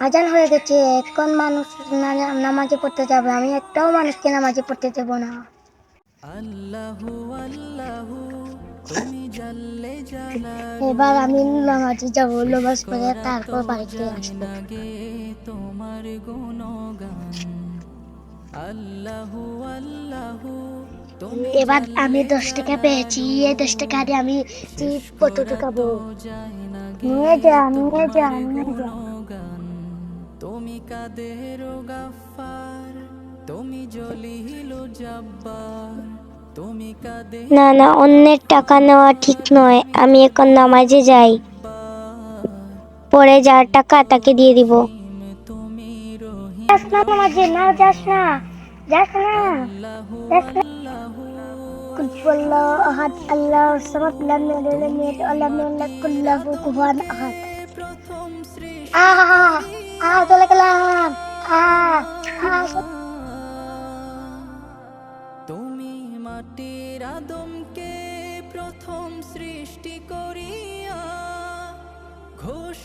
আজান হয়ে গেছে, এখন মানুষ নামাজে পড়তে যাবে। আমি একটাও মানুষকে নামাজে পড়তে দেব না। এবার আমি নামাজে যাবো, নামাজ পড়ে তারপর বাড়িতে আসবো। তোমার গুণগান আল্লাহু আল্লাহু তুমি এবার আমি 10 টাকা পেয়েছি, এই 10 টাকা দিয়ে আমি কত খাবো। নিয়ে যা, নিয়ে যা, নিয়ে যা। তুমি কাদের গাফফার তুমি জলিল জব্বার তুমি কাদের না না, অন্যের টাকা নেওয়া ঠিক নয়। আমি এখন নামাজে যাই, পরে যার টাকা তাকে দিয়ে দিব। তুমি রহিম যাস না নামাজে, না যাস না, যাস না, যাস না। কুল huwallahu আহাদ আল্লাহু সামাদ লাম ইয়ালিদ ওয়ালাম ইউলাদ ওয়ালাম ইয়াকুল লাহু কুফুয়ান আহাদ। প্রথম সৃষ্টি চলে গেলাম। তুমি মাটির আদমকে প্রথম সৃষ্টি করিয়া ঘোষ